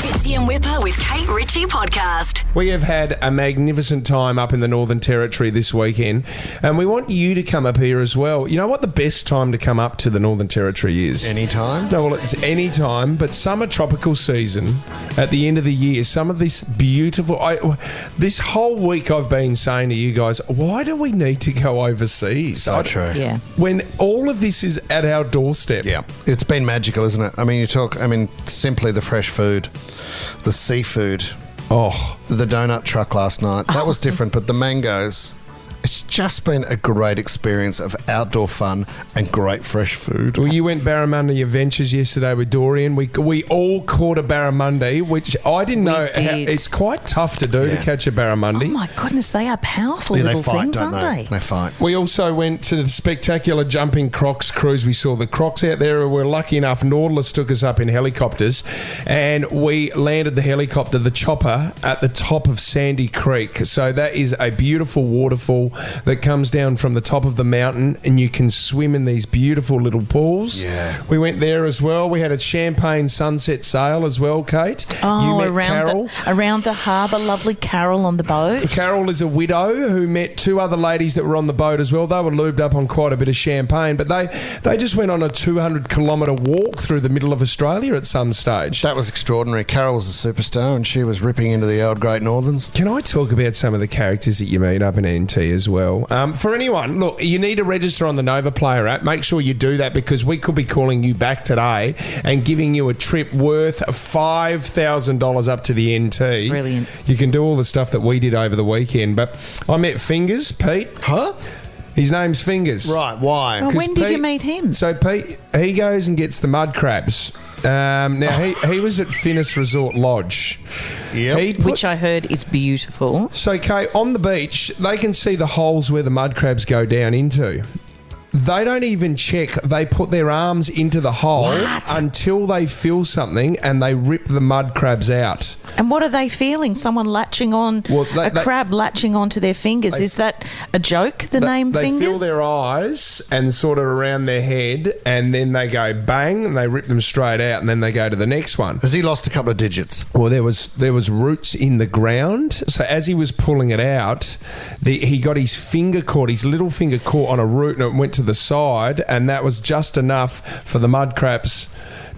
Fitzy and Whipper with Kate Ritchie podcast. We have had a magnificent time up in the Northern Territory this weekend, and we want you to come up here as well. You know what the best time to come up to the Northern Territory is? Anytime? No, well, it's any time, but summer tropical season at the end of the year, some of this beautiful... this whole week I've been saying to you guys, why do we need to go overseas? So true. Yeah. When all of this is at our doorstep. Yeah. It's been magical, isn't it? I mean, simply the fresh food, the seafood, Oh, the donut truck last night. That was different, but the mangoes... It's just been a great experience of outdoor fun and great fresh food. well, you went Barramundi Adventures yesterday with Dorian. We all caught a barramundi, which I didn't know. did. It's quite tough to do to Yeah. catch a barramundi. Oh my goodness, they are powerful Yeah, little they fight, things, don't aren't they? They fight. We also went to the spectacular Jumping Crocs cruise. We saw the Crocs out there. We were lucky enough, Nautilus took us up in helicopters, and we landed the helicopter, the chopper, at the top of Sandy Creek. So that is a beautiful waterfall that comes down from the top of the mountain, and you can swim in these beautiful little pools. Yeah. We went there as well. We had a champagne sunset sail as well, Kate. Oh, You met around Carol. around the harbour, lovely Carol on the boat. Carol is a widow who met two other ladies that were on the boat as well. They were lubed up on quite a bit of champagne, but they just went on a 200-kilometre walk through the middle of Australia at some stage. That was extraordinary. Carol was a superstar and she was ripping into the old Great Northerns. Can I talk about some of the characters that you meet up in NT as well? For anyone, look, you need to register on the Nova Player app. Make sure you do that because we could be calling you back today and giving you a trip worth $5,000 up to the NT. Brilliant. You can do all the stuff that we did over the weekend. But I met Fingers, Pete. Huh? His name's Fingers. Right, why? Well, 'Cause when did you Pete- meet him? So Pete, he goes and gets the mud crabs. Now he was at Finnis Resort Lodge. Yep. He put- Which I heard is beautiful. so Kate, on the beach, they can see the holes where the mud crabs go down into. They don't even check. They put their arms into the hole until they feel something and they rip the mud crabs out. And what are they feeling? Someone latching on, Well, a crab latching onto their fingers. Is that a joke, the name They Fingers? feel their eyes and sort of around their head, and then they go bang and they rip them straight out, and then they go to the next one. Has he lost a couple of digits? Well, there was roots in the ground. So as he was pulling it out, he got his little finger caught on a root, and it went to the side, and that was just enough for the mud crabs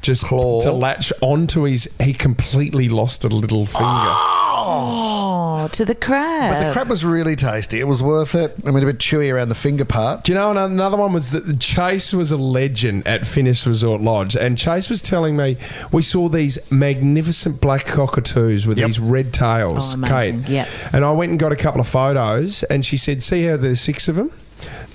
just Claw. to latch onto his... He completely lost a little finger. Oh, to the crab. But the crab was really tasty. It was worth it. I mean, a bit chewy around the finger part. Do you know, another one was that Chase was a legend at Finnis Resort Lodge, and Chase was telling me we saw these magnificent black cockatoos with Yep. these red tails, Oh, amazing. Kate. Yep. And I went and got a couple of photos, and she said, see how there's 6 of them?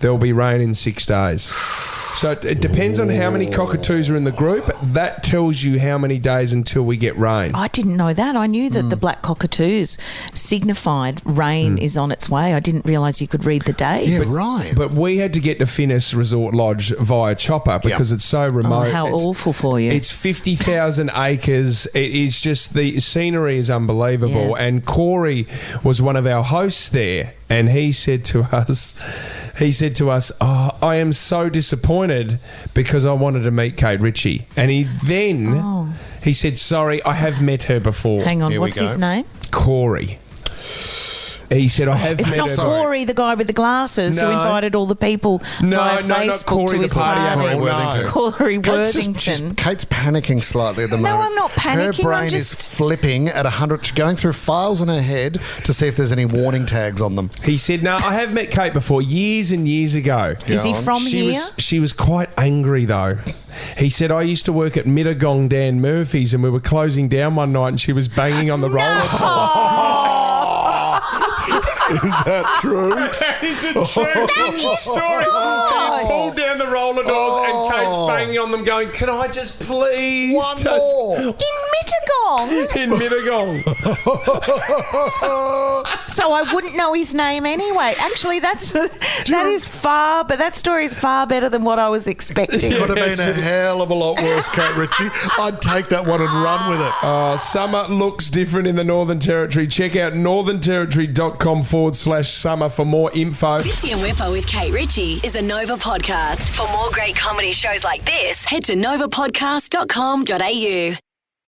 There'll be rain in 6 days. So it depends on how many cockatoos are in the group. That tells you how many days until we get rain. I didn't know that. I knew that the black cockatoos signified rain is on its way. I didn't realise you could read the days. Yeah, right. But we had to get to Finnis Resort Lodge via chopper because it's so remote. Oh, how It's- awful for you. It's 50,000 acres. It is just, the scenery is unbelievable. Yeah. And Corey was one of our hosts there, and he said to us, oh, I am so disappointed because I wanted to meet Kate Ritchie. And he said, sorry, I have met her before. Hang on, Here we what's his go. name? Corey. He said, I have It's met not her. Corey, the guy with the glasses who No. invited all the people via No, not Facebook Corey, to the his party party. animal, no. Corey Kate's Worthington. Kate's panicking slightly at the No, moment. I'm not panicking, Her brain I'm is just- flipping at 100, She's going through files in her head to see if there's any warning tags on them. He said, no, I have met Kate before, years and years ago. Is he from here? She was quite angry, though. He said, I used to work at Mittagong Dan Murphy's, and we were closing down one night, and she was banging on the roller coaster. Is that true? That is a true story. He pulled down the roller doors, and Kate's banging on them, going, can I just please... One more. In Mittagong? In Mittagong. So I wouldn't know his name anyway. Actually, that story is far better than what I was expecting. Could have been a hell of a lot worse, Kate Ritchie. I'd take that one and run with it. Summer looks different in the Northern Territory. Check out northernterritory.com/summer for more info. Fitzy and Whipper with Kate Ritchie is a Nova podcast. For more great comedy shows like this, head to novapodcast.com.au.